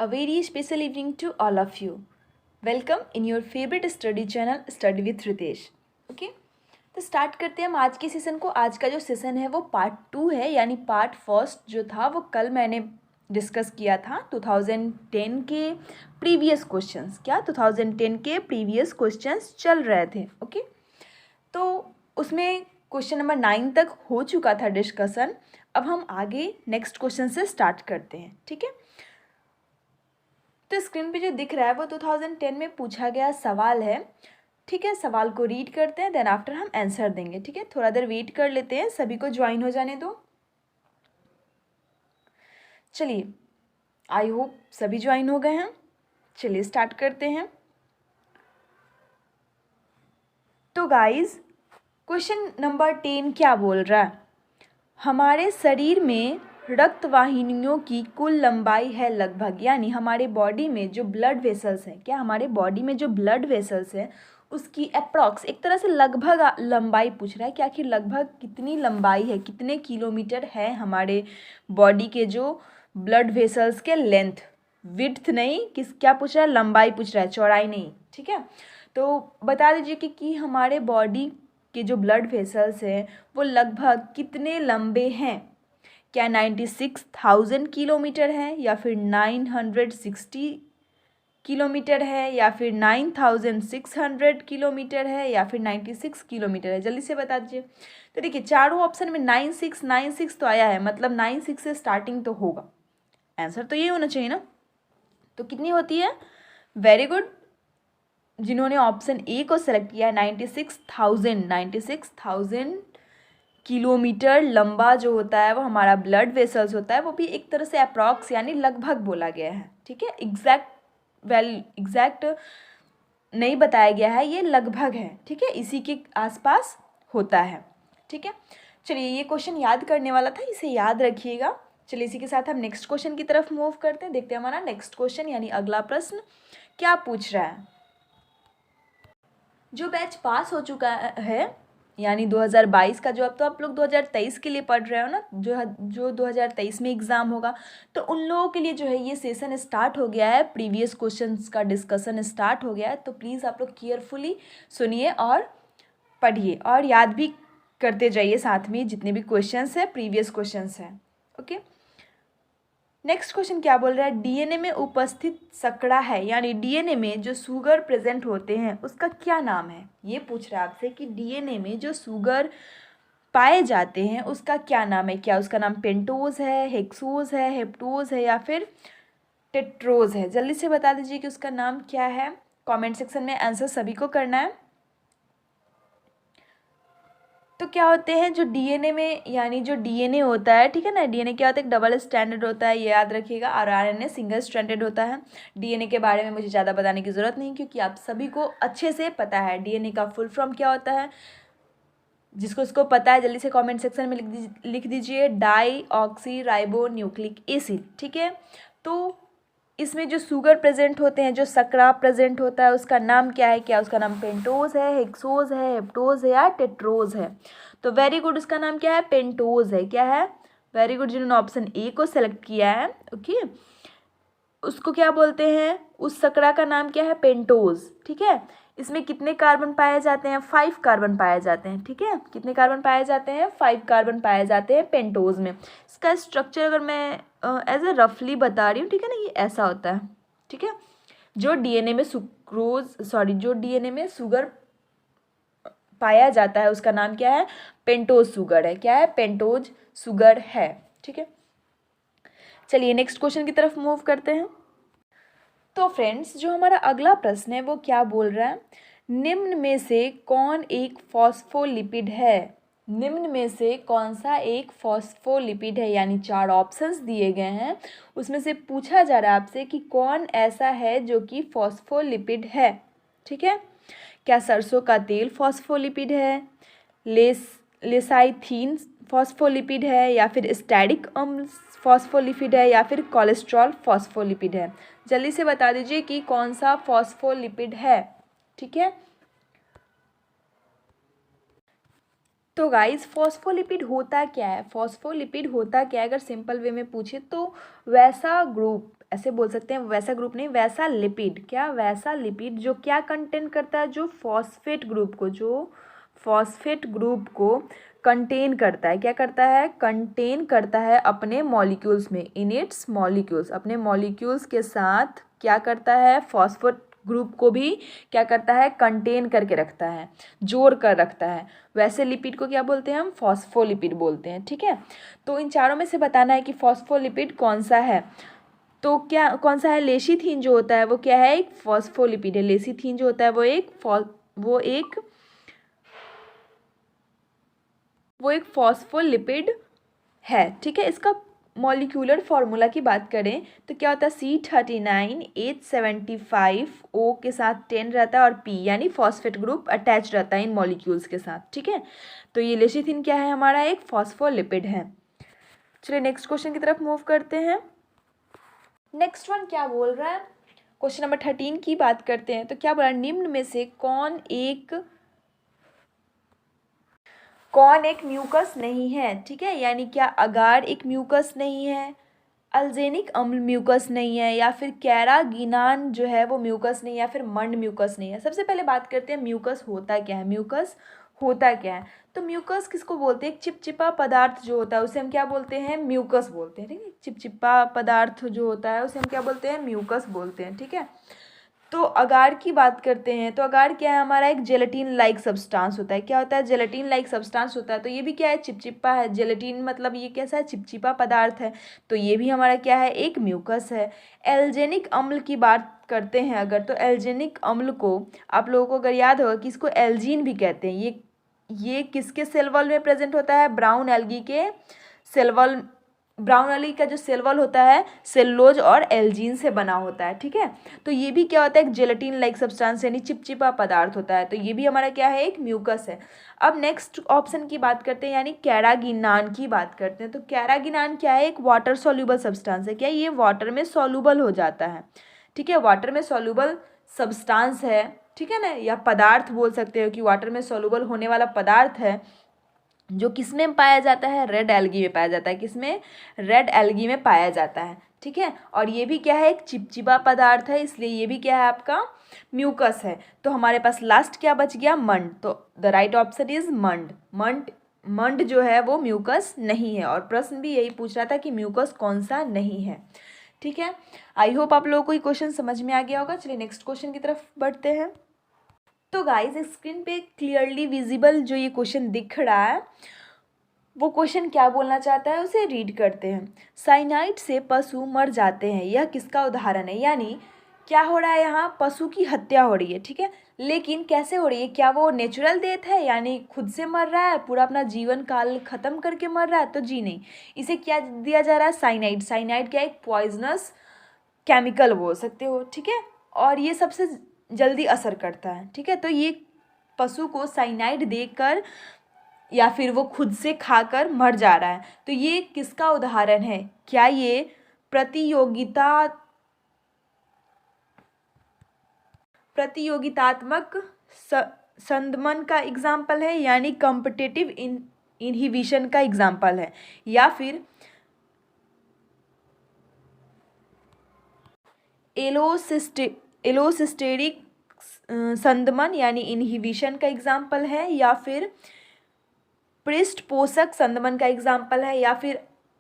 A very special evening to all of you. Welcome in your favorite study channel Study with Ritesh. Okay, तो start करते हैं हम आज के session को। आज का जो सेशन है वो पार्ट 2 है, यानी पार्ट फर्स्ट जो था वो कल मैंने डिस्कस किया था 2010 के प्रीवियस क्वेश्चंस। क्या 2010 के प्रीवियस क्वेश्चंस चल रहे थे। ओके, तो उसमें क्वेश्चन नंबर 9 तक हो चुका था डिस्कशन। अब हम आगे नेक्स्ट क्वेश्चन से स्टार्ट करते हैं। ठीक है, तो स्क्रीन पे जो दिख रहा है वो 2010 में पूछा गया सवाल है। ठीक है, सवाल को रीड करते हैं, देन आफ्टर हम आंसर देंगे। ठीक है, थोड़ा देर वेट कर लेते हैं, सभी को ज्वाइन हो जाने दो। चलिए, आई होप सभी ज्वाइन हो गए हैं। चलिए स्टार्ट करते हैं। तो गाइस, क्वेश्चन नंबर 10 क्या बोल रहा है? हमारे शरीर में रक्त वाहिनियों की कुल लंबाई है लगभग, यानी हमारे बॉडी में जो ब्लड वेसल्स हैं, क्या हमारे बॉडी में जो ब्लड वेसल्स हैं उसकी अप्रॉक्स, एक तरह से लगभग लंबाई पूछ रहा है। क्या कि लगभग कितनी लंबाई है, कितने किलोमीटर है हमारे बॉडी के जो ब्लड वेसल्स के लेंथ, विड्थ नहीं, क्या पूछ रहा है? लंबाई पूछ रहा है, चौड़ाई नहीं। ठीक है, तो बता दीजिए कि हमारे बॉडी के जो ब्लड वेसल्स हैं वो लगभग कितने लंबे हैं। क्या 96,000 किलोमीटर है, या फिर 960 किलोमीटर है, या फिर 9,600 किलोमीटर है, या फिर 96 किलोमीटर है? जल्दी से बता दीजिए। तो देखिए, चारों ऑप्शन में 96 तो आया है, मतलब 96 से स्टार्टिंग तो होगा। आंसर तो ये होना चाहिए ना। तो कितनी होती है? वेरी गुड, जिन्होंने ऑप्शन ए को सेलेक्ट किया है। 96,000 किलोमीटर लंबा जो होता है वो हमारा ब्लड वेसल्स होता है, वो भी एक तरह से अप्रॉक्स यानी लगभग बोला गया है। ठीक है, एग्जैक्ट नहीं बताया गया है, ये लगभग है। ठीक है, इसी के आसपास होता है। ठीक है, चलिए, ये क्वेश्चन याद करने वाला था, इसे याद रखिएगा। चलिए, इसी के साथ हम नेक्स्ट क्वेश्चन की तरफ मूव करते हैं। देखते हैं हमारा नेक्स्ट क्वेश्चन यानी अगला प्रश्न क्या पूछ रहा है। जो बैच पास हो चुका है यानी 2022 का, जो अब तो आप लोग 2023 के लिए पढ़ रहे हो ना, जो 2023 में एग्ज़ाम होगा, तो उन लोगों के लिए जो है ये सेशन स्टार्ट हो गया है, प्रीवियस क्वेश्चंस का डिस्कशन स्टार्ट हो गया है। तो प्लीज़ आप लोग केयरफुली सुनिए और पढ़िए और याद भी करते जाइए साथ में जितने भी क्वेश्चंस हैं, प्रीवियस क्वेश्चंस हैं। ओके, नेक्स्ट क्वेश्चन क्या बोल रहा है? डीएनए में उपस्थित सकड़ा है, यानी डीएनए में जो शुगर प्रेजेंट होते हैं उसका क्या नाम है। ये पूछ रहा है आपसे कि डीएनए में जो शुगर पाए जाते हैं उसका क्या नाम है। क्या उसका नाम पेंटोज है, हेक्सोज है, हेप्टोज है, या फिर टेट्रोज है? जल्दी से बता दीजिए कि उसका नाम क्या है। कमेंट सेक्शन में आंसर सभी को करना है। तो क्या होते हैं जो डीएनए में, यानी जो डीएनए होता है, ठीक है ना, डीएनए क्या होता है? एक डबल स्टैंडर्ड होता है, ये याद रखिएगा, और आरएनए सिंगल स्टैंडर्ड होता है। डीएनए के बारे में मुझे ज़्यादा बताने की ज़रूरत नहीं, क्योंकि आप सभी को अच्छे से पता है डीएनए का फुल फॉर्म क्या होता है। जिसको इसको पता है जल्दी से कमेंट सेक्शन में लिख दीजिए deoxyribonucleic acid. ठीक है, तो इसमें जो शुगर प्रेजेंट होते हैं, जो सकरा प्रेजेंट होता है, उसका नाम क्या है? क्या उसका नाम पेंटोज है, हेक्सोज है, हेप्टोज है, या टेट्रोज है? तो वेरी गुड, उसका नाम क्या है? पेंटोज है। क्या है? वेरी गुड, जिन्होंने ऑप्शन ए को सेलेक्ट किया है। ओके, उसको क्या बोलते हैं? उस सकरा का नाम क्या है? पेंटोज। ठीक है, इसमें कितने कार्बन पाए जाते हैं? 5 कार्बन पाए जाते हैं। ठीक है, कितने कार्बन पाए जाते हैं? 5 कार्बन पाए जाते हैं पेंटोज में। इसका स्ट्रक्चर अगर मैं एज ए रफली बता रही हूँ, ठीक है ना, ये ऐसा होता है। ठीक है, जो डीएनए में जो डीएनए में शुगर पाया जाता है उसका नाम क्या है? पेंटोज शुगर है। क्या है? पेंटोज शुगर है। ठीक है, चलिए नेक्स्ट क्वेश्चन की तरफ मूव करते हैं। तो फ्रेंड्स, जो हमारा अगला प्रश्न है वो क्या बोल रहा है? निम्न में से कौन एक फॉस्फोलिपिड है? निम्न में से कौन सा एक फॉस्फोलिपिड है, यानी 4 ऑप्शंस दिए गए हैं, उसमें से पूछा जा रहा है आपसे कि कौन ऐसा है जो कि फॉस्फोलिपिड है। ठीक है, क्या सरसों का तेल फॉस्फोलिपिड है, लेसाइथीन फॉस्फोलिपिड है, या फिर स्टैटिक अम्ल फॉस्फोलिपिड है, या फिर कोलेस्ट्रॉल फॉस्फोलिपिड है? जल्दी से बता दीजिए कि कौन सा फॉस्फोलिपिड है। ठीक है, तो गाइस, फॉस्फोलिपिड होता क्या है? फॉस्फोलिपिड होता क्या है? अगर सिंपल वे में पूछे तो वैसा ग्रुप, ऐसे बोल सकते हैं, वैसा ग्रुप नहीं, वैसा लिपिड। क्या? वैसा लिपिड जो क्या कंटेन करता है, जो फॉस्फेट ग्रुप को कंटेन करता है। क्या करता है? कंटेन करता है अपने मॉलिक्यूल्स में, इन इट्स मॉलिक्यूल्स, अपने मॉलिक्यूल्स के साथ क्या करता है, फॉस्फेट ग्रुप को भी क्या करता है, कंटेन करके रखता है, जोड़ कर रखता है। वैसे लिपिड को क्या बोलते हैं हम? फॉस्फोलिपिड बोलते हैं। ठीक है, तो इन चारों में से बताना है कि फॉस्फोलिपिड कौन सा है। तो क्या कौन सा है? लेशीथीन जो होता है वो क्या है? एक फॉस्फोलिपिड है। लेशीथीन जो होता है वो एक फॉस्फोलिपिड है। ठीक है, इसका मॉलिक्यूलर फार्मूला की बात करें तो क्या होता है? C39H75O के साथ 10 रहता है और P यानी फॉस्फेट ग्रुप अटैच रहता है इन मॉलिक्यूल्स के साथ। ठीक है, तो ये लेशीथिन क्या है? हमारा एक फॉस्फोलिपिड है। चलिए नेक्स्ट क्वेश्चन की तरफ मूव करते हैं। नेक्स्ट वन क्या बोल रहा है? क्वेश्चन नंबर 13 की बात करते हैं। तो क्या बोला? निम्न में से कौन एक म्यूकस नहीं है? ठीक है, यानी क्या अगार एक म्यूकस नहीं है, अल्जेनिक अम्ल म्यूकस नहीं है, या फिर कैरागिनान जो है वो म्यूकस नहीं है, या फिर मंड म्यूकस नहीं है। सबसे पहले बात करते हैं म्यूकस होता क्या है। म्यूकस होता क्या है? तो म्यूकस किसको बोलते हैं? एक चिपचिपा पदार्थ जो होता है उसे हम क्या बोलते हैं? म्यूकस बोलते हैं। ठीक है, चिपचिपा पदार्थ जो होता है उसे हम क्या बोलते हैं? म्यूकस बोलते हैं। ठीक है, तो अगार की बात करते हैं। तो अगार क्या है? हमारा एक जेलेटिन लाइक सब्सटेंस होता है। क्या होता है? जेलेटिन लाइक सब्सटेंस होता है। तो ये भी क्या है? चिपचिपा है। जेलेटिन मतलब ये कैसा है? चिपचिपा पदार्थ है। तो ये भी हमारा क्या है? एक म्यूकस है। एल्जेनिक अम्ल की बात करते हैं अगर, तो एल्जेनिक अम्ल को आप लोगों को अगर याद होगा कि इसको एल्जीन भी कहते हैं। ये किसके सेल वॉल में प्रेजेंट होता है? ब्राउन एल्गी के सेल वॉल। ब्राउन एल्गी का जो सेल वॉल होता है सेलुलोज और एल्जीन से बना होता है। ठीक है, तो ये भी क्या होता है? एक जेलेटिन लाइक सब्सटेंस यानी चिपचिपा पदार्थ होता है। तो ये भी हमारा क्या है? एक म्यूकस है। अब नेक्स्ट ऑप्शन की बात करते हैं, यानी कैरागिनान की बात करते हैं। तो कैरागिनान क्या है? एक वाटर सॉल्युबल सब्सटेंस है। क्या ये वाटर में सॉल्युबल हो जाता है? ठीक है, वाटर में सॉल्युबल सब्सटेंस है। ठीक है ना, या पदार्थ बोल सकते हो कि वाटर में सॉल्युबल होने वाला पदार्थ है, जो किस में पाया जाता है? रेड एल्गी में पाया जाता है। किसमें? रेड एल्गी में पाया जाता है। ठीक है, और ये भी क्या है? एक चिपचिपा पदार्थ है, इसलिए ये भी क्या है? आपका म्यूकस है। तो हमारे पास लास्ट क्या बच गया? मंड। तो द राइट ऑप्शन इज मंड। मंड जो है वो म्यूकस नहीं है, और प्रश्न भी यही पूछ रहा था कि म्यूकस कौन सा नहीं है। ठीक है, आई होप आप लोगों को ये क्वेश्चन समझ में आ गया होगा। चलिए नेक्स्ट क्वेश्चन की तरफ बढ़ते हैं। तो गाइस स्क्रीन पे क्लियरली विजिबल जो ये क्वेश्चन दिख रहा है वो क्वेश्चन क्या बोलना चाहता है उसे रीड करते हैं। साइनाइड से पशु मर जाते हैं, यह किसका उदाहरण है? यानी क्या हो रहा है यहाँ? पशु की हत्या हो रही है। ठीक है, लेकिन कैसे हो रही है? क्या वो नेचुरल डेथ है, यानी खुद से मर रहा है, पूरा अपना जीवन काल खत्म करके मर रहा है? तो जी नहीं, इसे क्या दिया जा रहा है? साइनाइड। साइनाइड क्या? एक पॉइजनस केमिकल बोल सकते हो। ठीक है, और ये सबसे जल्दी असर करता है। ठीक है, तो ये पशु को साइनाइड देकर या फिर वो खुद से खाकर मर जा रहा है, तो ये किसका उदाहरण है? क्या ये प्रतियोगितात्मक संदमन का एग्जाम्पल है, यानी कॉम्पिटिटिव इनहिबिशन का एग्जाम्पल है, या फिर एलोसिस्टेरिक संदमन यानी इनहिबिशन का एग्जाम्पल है, या फिर पृष्ठपोषक संदमन का एग्जाम्पल है, या फिर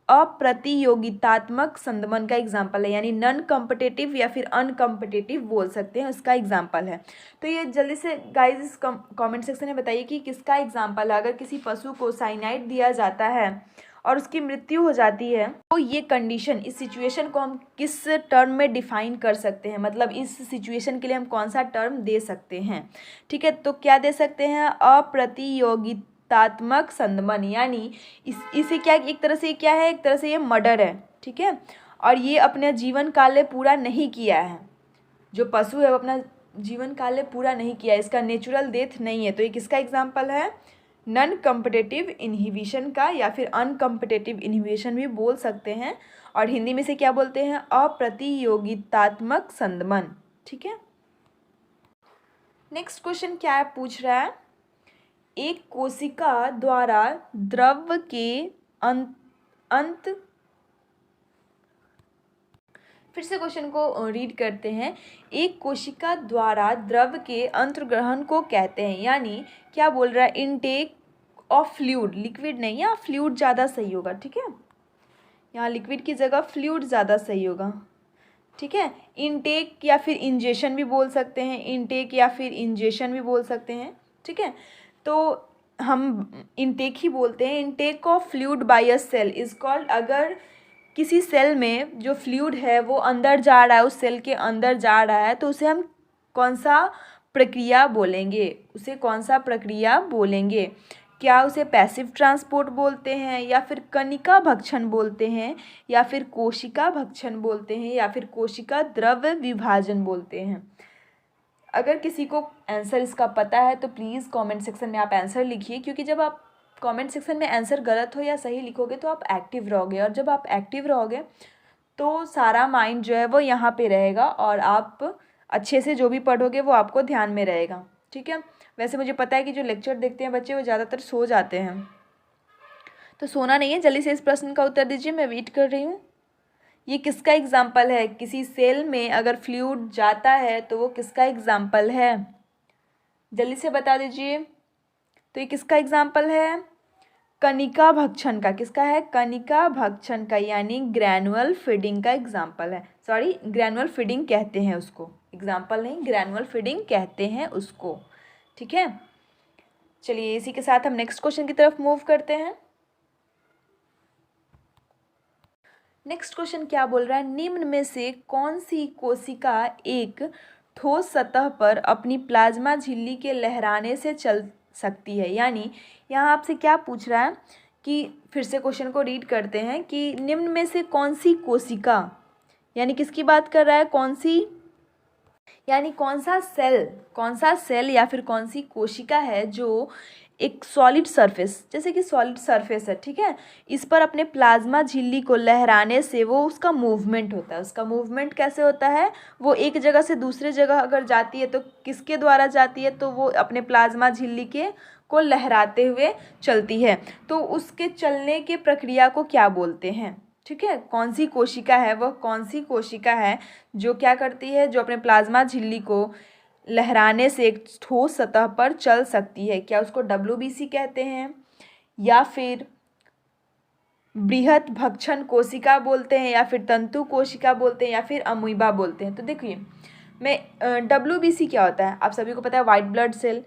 अप्रतियोगितात्मक संदमन का एग्जाम्पल है, यानी नॉन कॉम्पिटिटिव या फिर अनकॉम्पिटिटिव बोल सकते हैं, उसका एग्जाम्पल है। तो ये जल्दी से गाइस इस कमेंट सेक्शन में बताइए कि किसका एग्जाम्पल है। अगर किसी पशु को साइनाइड दिया जाता है और उसकी मृत्यु हो जाती है, तो ये कंडीशन, इस सिचुएशन को हम किस टर्म में डिफाइन कर सकते हैं? मतलब इस सिचुएशन के लिए हम कौन सा टर्म दे सकते हैं? ठीक है, तो क्या दे सकते हैं? अप्रतियोगितात्मक संदमन, यानी इसे क्या, एक तरह से क्या है? एक तरह से ये मर्डर है। ठीक है, और ये अपने जीवन काल में पूरा नहीं किया है। जो पशु है वो अपना जीवन काल में पूरा नहीं किया है, इसका नेचुरल डेथ नहीं है। तो ये किसका एग्जाम्पल है? नॉन कॉम्पिटिटिव इनहिबिशन का, या फिर अनकॉम्पिटिटिव इनहिबिशन भी बोल सकते हैं, और हिंदी में से क्या बोलते हैं? अप्रतियोगितात्मक संदमन। ठीक है, नेक्स्ट क्वेश्चन क्या है? पूछ रहा है एक कोशिका द्वारा द्रव के अंत फिर से क्वेश्चन को रीड करते हैं। एक कोशिका द्वारा द्रव के अंतर्ग्रहण को कहते हैं, यानी क्या बोल रहा है, इनटेक ऑफ फ्लूइड, लिक्विड नहीं, यहाँ फ्लूइड ज़्यादा सही होगा, ठीक है, यहाँ लिक्विड की जगह फ्लूइड ज़्यादा सही होगा, ठीक है। इनटेक या फिर इंजेशन भी बोल सकते हैं, इनटेक या फिर इंजेशन भी बोल सकते हैं, ठीक है। तो हम इनटेक ही बोलते हैं। Intake of fluid by a cell is called, अगर किसी सेल में जो फ्लूइड है वो अंदर जा रहा है, उस सेल के अंदर जा रहा है, तो उसे हम कौन सा प्रक्रिया बोलेंगे, उसे कौन सा प्रक्रिया बोलेंगे? क्या उसे पैसिव ट्रांसपोर्ट बोलते हैं, या फिर कणिका भक्षण बोलते हैं, या फिर कोशिका भक्षण बोलते हैं, या फिर कोशिका द्रव विभाजन बोलते हैं? अगर किसी को आंसर इसका पता है तो प्लीज़ कमेंट सेक्शन में आप आंसर लिखिए, क्योंकि जब आप कमेंट सेक्शन में आंसर गलत हो या सही लिखोगे तो आप एक्टिव रहोगे, और जब आप एक्टिव रहोगे तो सारा माइंड जो है वो यहाँ पे रहेगा, और आप अच्छे से जो भी पढ़ोगे वो आपको ध्यान में रहेगा, ठीक है। वैसे मुझे पता है कि जो लेक्चर देखते हैं बच्चे वो ज़्यादातर सो जाते हैं, तो सोना नहीं है, जल्दी से इस प्रश्न का उत्तर दीजिए, मैं वेट कर रही हूँ। ये किसका एग्जाम्पल है? किसी सेल में अगर फ्लूइड जाता है तो वो किसका एग्जाम्पल है? जल्दी से बता दीजिए। तो ये किसका एग्जाम्पल है? कणिका भक्षण का। किसका है? कणिका भक्षण का, यानी ग्रैनुअल फीडिंग का एग्जाम्पल है। सॉरी, ग्रैनुअल फीडिंग कहते हैं उसको, एग्जाम्पल नहीं, ग्रैनुअल फीडिंग कहते हैं उसको, ठीक है। चलिए इसी के साथ हम नेक्स्ट क्वेश्चन की तरफ मूव करते हैं। नेक्स्ट क्वेश्चन क्या बोल रहा है? निम्न में से कौन सी कोशिका एक ठोस सतह पर अपनी प्लाज्मा झिल्ली के लहराने से चल सकती है? यानी यहाँ आपसे क्या पूछ रहा है कि, फिर से क्वेश्चन को रीड करते हैं, कि निम्न में से कौन सी कोशिका, यानी किसकी बात कर रहा है, कौन सी, यानी कौन सा सेल या फिर कौन सी कोशिका है जो एक सॉलिड सरफेस, जैसे कि सॉलिड सरफेस है, ठीक है, इस पर अपने प्लाज्मा झिल्ली को लहराने से वो उसका मूवमेंट होता है। उसका मूवमेंट कैसे होता है? वो एक जगह से दूसरे जगह अगर जाती है तो किसके द्वारा जाती है? तो वो अपने प्लाज्मा झिल्ली के को लहराते हुए चलती है। तो उसके चलने के प्रक्रिया को क्या बोलते हैं? ठीक है, कौन सी कोशिका है, वह कौन सी कोशिका है जो क्या करती है, जो अपने प्लाज्मा झिल्ली को लहराने से एक ठोस सतह पर चल सकती है? क्या उसको WBC कहते हैं, या फिर बृहत भक्षण कोशिका बोलते हैं, या फिर तंतु कोशिका बोलते हैं, या फिर अमीबा बोलते हैं? तो देखिए, मैं WBC क्या होता है, आप सभी को पता है, वाइट ब्लड सेल।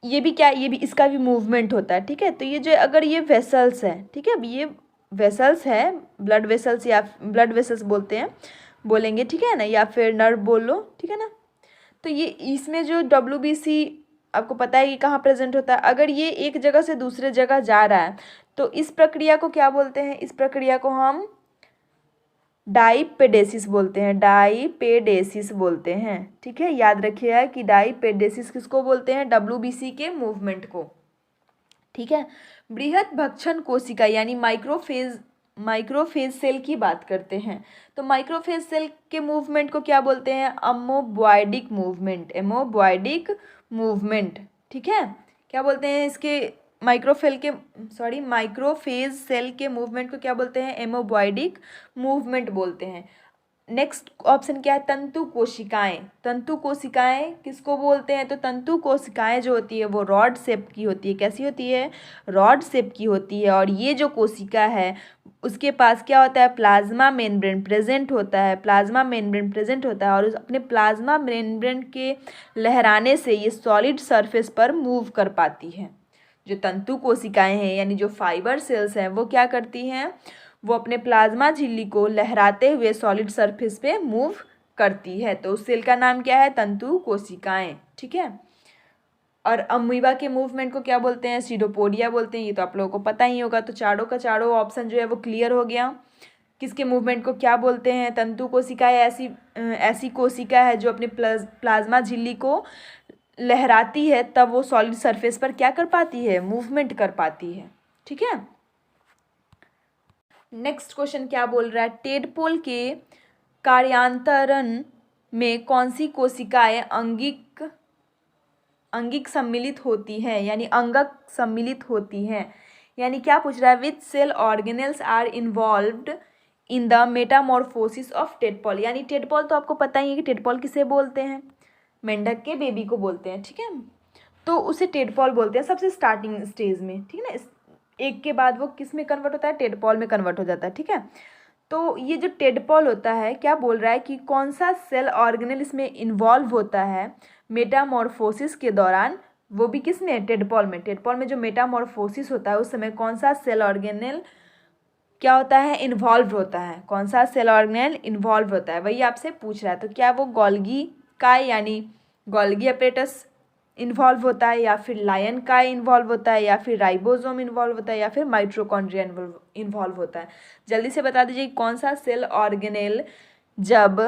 ये भी क्या, ये भी, इसका भी मूवमेंट होता है, ठीक है। तो ये जो, अगर ये वेसल्स है, ठीक है, अब ये वेसल्स है, ब्लड वेसल्स या ब्लड वेसल्स बोलते हैं, बोलेंगे, ठीक है ना, या फिर नर्व बोल लो, ठीक है ना। तो ये इसमें जो WBC आपको पता है कि कहाँ प्रेजेंट होता है? अगर ये एक जगह से दूसरे जगह जा रहा है तो इस प्रक्रिया को क्या बोलते हैं? इस प्रक्रिया को हम डाईपेडेसिस बोलते हैं, डाईपेडेसिस बोलते हैं, ठीक है। याद रखिएगा कि डाईपेडेसिस किसको बोलते हैं? WBC के मूवमेंट को, ठीक है। बृहत भक्षण कोशिका यानी माइक्रोफेज सेल की बात करते हैं, तो माइक्रोफेज सेल के मूवमेंट को क्या बोलते हैं? अमोबॉयडिक मूवमेंट, एमोबॉयडिक मूवमेंट, ठीक है। क्या बोलते हैं इसके, माइक्रोफेज सेल के मूवमेंट को क्या बोलते हैं? एमोबॉयडिक मूवमेंट बोलते हैं। नेक्स्ट ऑप्शन क्या है? तंतु कोशिकाएं। तंतु कोशिकाएं किसको बोलते हैं? तो तंतु कोशिकाएं जो होती है वो रॉड शेप की होती है। कैसी होती है? रॉड शेप की होती है। और ये जो कोशिका है उसके पास क्या होता है? प्लाज्मा मेम्ब्रेन प्रेजेंट होता है, प्लाज्मा मेम्ब्रेन प्रेजेंट होता है, और उस अपने प्लाज्मा मेम्ब्रेन के लहराने से ये सॉलिड सरफेस पर मूव कर पाती है। जो तंतु कोशिकाएं हैं यानी जो फाइबर सेल्स हैं वो क्या करती हैं? वो अपने प्लाज्मा झिल्ली को लहराते हुए सॉलिड सरफेस पे मूव करती है। तो उस सेल का नाम क्या है? तंतु कोशिकाएं, ठीक है। और अमीबा के मूवमेंट को क्या बोलते हैं? सीडोपोडिया बोलते हैं। ये तो आप लोगों को पता ही होगा। तो चारों का चारों ऑप्शन जो है वो क्लियर हो गया। किसके मूवमेंट को क्या बोलते हैं? तंतु कोशिका ऐसी कोशिका है जो अपने प्लाज्मा झिल्ली को लहराती है, तब वो सॉलिड सरफेस पर क्या कर पाती है? मूवमेंट कर पाती है, ठीक है। नेक्स्ट क्वेश्चन क्या बोल रहा है? टेडपोल के कार्यांतरण में कौन सी कोशिकाएं अंगिक सम्मिलित होती हैं, यानी अंगक सम्मिलित होती हैं? यानी क्या पूछ रहा है? Which cell organelles are involved in the metamorphosis of tadpole, यानी टेडपॉल तो आपको पता ही है कि टेडपॉल किसे बोलते हैं, मेंढक के बेबी को बोलते हैं, ठीक है। तो उसे टेडपॉल बोलते हैं सबसे स्टार्टिंग स्टेज में, ठीक है ना। एक के बाद वो किस में कन्वर्ट होता है, टेडपॉल में कन्वर्ट हो जाता है, ठीक है। तो ये जो टेडपॉल होता है क्या बोल रहा है कि कौन सा सेल ऑर्गेनेल इसमें इन्वॉल्व होता है मेटामॉर्फोसिस के दौरान, वो भी किस में, टेडपॉल में। टेडपॉल में जो मेटामॉर्फोसिस होता है उस समय कौन सा सेल ऑर्गेनेल क्या होता है, इन्वॉल्व होता है, कौन सा सेल ऑर्गेनेल इन्वॉल्व होता है, वही आपसे पूछ रहा है। तो क्या वो गोल्गी काय यानी गोल्गी अपरेटस इन्वॉल्व होता है, या फिर लायन काय इन्वॉल्व होता है, या फिर राइबोसोम इन्वॉल्व होता है, या फिर माइटोकॉन्ड्रिया इन्वॉल्व होता है। जल्दी से बता दीजिए कौन सा सेल ऑर्गेनेल जब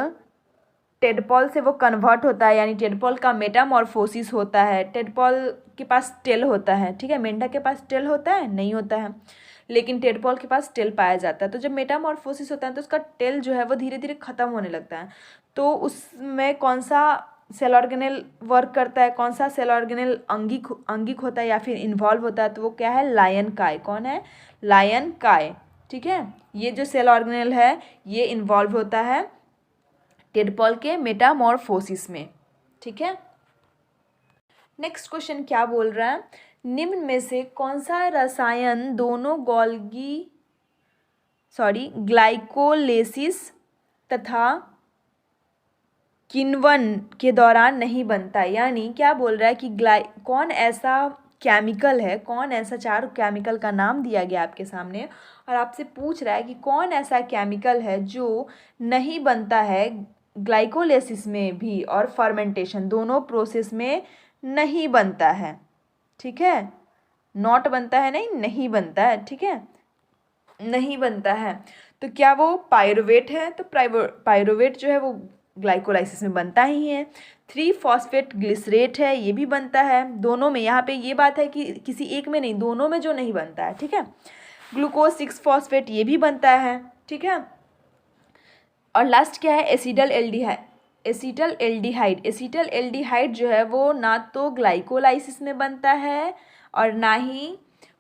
टेडपॉल से वो कन्वर्ट होता है, यानी टेडपॉल का मेटामॉर्फोसिस होता है। टेडपॉल के पास टेल होता है, ठीक है, मेंढक के पास टेल होता है नहीं होता है, लेकिन टेडपॉल के पास टेल पाया जाता है। तो जब मेटामॉर्फोसिस होता है तो उसका टेल जो है वो धीरे धीरे ख़त्म होने लगता है। तो उसमें कौन सा सेल ऑर्गेनेल वर्क करता है, कौन सा सेल ऑर्गेनेल अंगिक होता है या फिर इन्वॉल्व होता है, तो वो क्या है, लायन काय। कौन है, लायन काय, ठीक है। ये जो सेल ऑर्गेनेल है ये इन्वॉल्व होता है टेडपॉल के मेटामॉर्फोसिस में, ठीक है। नेक्स्ट क्वेश्चन क्या बोल रहा है, निम्न में से कौन सा रसायन दोनों ग्लाइकोलेसिस तथा किण्वन के दौरान नहीं बनता। यानी क्या बोल रहा है कि कौन ऐसा केमिकल है, कौन ऐसा, चार केमिकल का नाम दिया गया आपके सामने और आपसे पूछ रहा है कि कौन ऐसा केमिकल है जो नहीं बनता है ग्लाइकोलेसिस में भी और फर्मेंटेशन दोनों प्रोसेस में नहीं बनता है, ठीक है। नॉट बनता है, नहीं बनता है, ठीक है, नहीं बनता है। तो क्या वो पायरुवेट है, तो पायरुवेट जो है वो ग्लाइकोलाइसिस में बनता ही है। 3-फॉस्फेट ग्लिसरेट है, ये भी बनता है दोनों में। यहाँ पे ये बात है कि किसी एक में नहीं, दोनों में जो नहीं बनता है, ठीक है। ग्लूकोज 6-फॉस्फेट ये भी बनता है, ठीक है। और लास्ट क्या है, एसिटल एल्डिहाइड जो है वो ना तो ग्लाइकोलाइसिस में बनता है और ना ही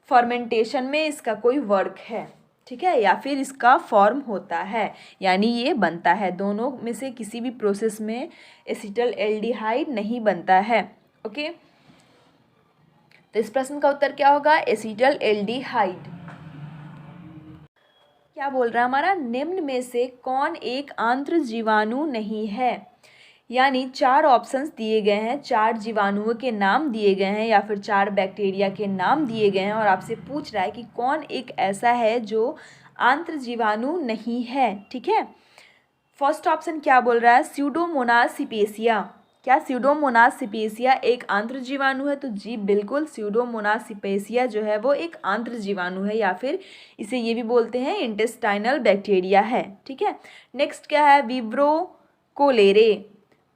फर्मेंटेशन में इसका कोई वर्क है, ठीक है, या फिर इसका फॉर्म होता है, यानी ये बनता है दोनों में से किसी भी प्रोसेस में एसिटल एल्डिहाइड नहीं बनता है, ओके। तो इस प्रश्न का उत्तर क्या होगा, एसिटल एल्डिहाइड। क्या बोल रहा है हमारा, निम्न में से कौन एक आंत्र जीवाणु नहीं है। यानी 4 ऑप्शंस दिए गए हैं, 4 जीवाणुओं के नाम दिए गए हैं या फिर 4 बैक्टीरिया के नाम दिए गए हैं और आपसे पूछ रहा है कि कौन एक ऐसा है जो आंत्र जीवाणु नहीं है, ठीक है। फर्स्ट ऑप्शन क्या बोल रहा है, स्यूडोमोनास सिपेसिया। क्या स्यूडोमोनास सिपेसिया एक आंत्र जीवाणु है, तो जी बिल्कुल, स्यूडोमोनास सिपेसिया जो है वो एक आंत्र जीवाणु है या फिर इसे ये भी बोलते हैं इंटेस्टाइनल बैक्टीरिया है, ठीक है। नेक्स्ट क्या है, विब्रो कोलेरे।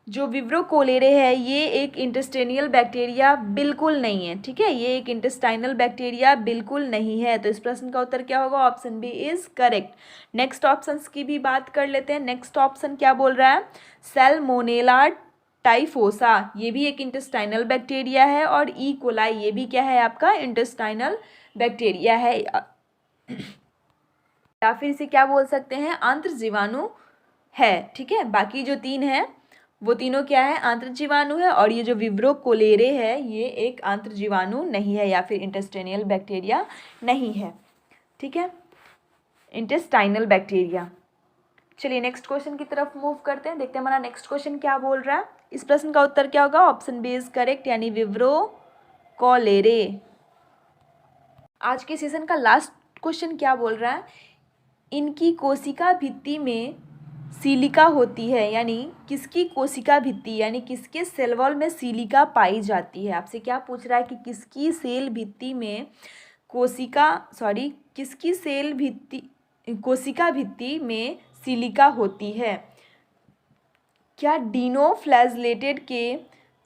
जो विब्रो कोलेरे है ये एक इंटेस्टाइनल बैक्टीरिया बिल्कुल नहीं है, ठीक है, ये एक इंटेस्टाइनल बैक्टीरिया बिल्कुल नहीं है। तो इस प्रश्न का उत्तर क्या होगा, option B is correct. Next options की भी बात कर लेते हैं। नेक्स्ट ऑप्शन क्या बोल रहा है, सैल्मोनेला टाइफोसा, ये भी एक इंटेस्टाइनल बैक्टीरिया है, और ई कोलाई ये भी क्या है आपका इंटेस्टाइनल बैक्टीरिया है, या फिर इसे क्या बोल सकते हैं, आंत्र जीवाणु है, ठीक है। बाकी जो 3 है वो तीनों क्या है, आंत्र जीवाणु है, और ये जो विब्रो कोलेरे है ये एक आंत्र जीवाणु नहीं है या फिर इंटेस्टाइनल बैक्टीरिया नहीं है, ठीक है, इंटेस्टाइनल बैक्टीरिया। चलिए नेक्स्ट क्वेश्चन की तरफ मूव करते हैं, देखते हैं हमारा नेक्स्ट क्वेश्चन क्या बोल रहा है। इस प्रश्न का उत्तर क्या होगा, ऑप्शन बी इज करेक्ट, यानी विब्रो कोलेरे। आज के सेशन का लास्ट क्वेश्चन क्या बोल रहा है, इनकी कोशिका भित्ति में सिलिका होती है, यानी किसकी कोशिका भित्ति यानी किसके सेल वॉल में सिलिका पाई जाती है। आपसे क्या पूछ रहा है कि किसकी सेल भित्ति में कोशिका भित्ति में सिलिका होती है। क्या डिनोफ्लैजेलेटेड के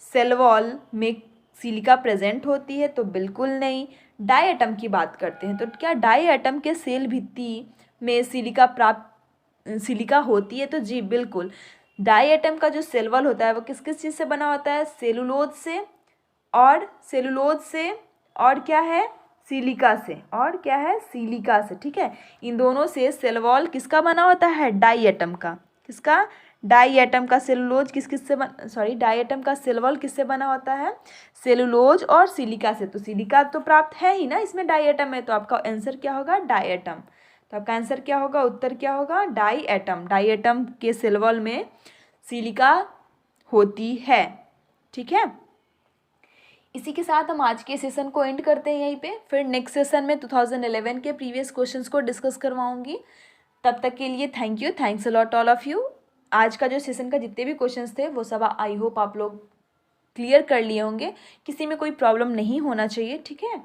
सेल वॉल में सिलिका प्रेजेंट होती है, तो बिल्कुल नहीं। डाई एटम की बात करते हैं, तो क्या डाई एटम के सेल भित्ति में सिलिका होती है, तो जी बिल्कुल। डाई एटम का जो सेल वॉल होता है वो किस किस चीज़ से बना होता है, सेलुलोज से और क्या है, सिलिका से, और क्या है, सिलिका से, ठीक है। इन दोनों से सेल वॉल किसका बना होता है, डाई एटम का। किसका, डाई एटम का। सेलुलोज डाई एटम का सेल वॉल किससे बना होता है, सेलुलोज और सिलिका से। तो सिलिका तो प्राप्त है ही ना, इसमें डाई एटम है, तो आपका आंसर क्या होगा, डाई एटम। तो आपका आंसर क्या होगा, उत्तर क्या होगा, डाई एटम। डाई एटम के सेल वॉल में सिलिका होती है, ठीक है। इसी के साथ हम आज के सेशन को एंड करते हैं यहीं पे। फिर नेक्स्ट सेशन में 2011 के प्रीवियस क्वेश्चंस को डिस्कस करवाऊंगी। तब तक के लिए thank you, thanks a lot all of you. आज का जो सेशन का जितने भी क्वेश्चंस थे वो सब आई होप आप लोग क्लियर कर लिए होंगे, किसी में कोई प्रॉब्लम नहीं होना चाहिए, ठीक है।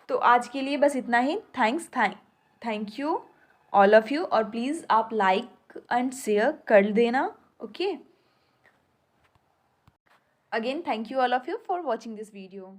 तो आज के लिए बस इतना ही। Thank you all of you, और प्लीज़ आप लाइक एंड शेयर कर देना, okay. Again, thank you all of you for watching this video.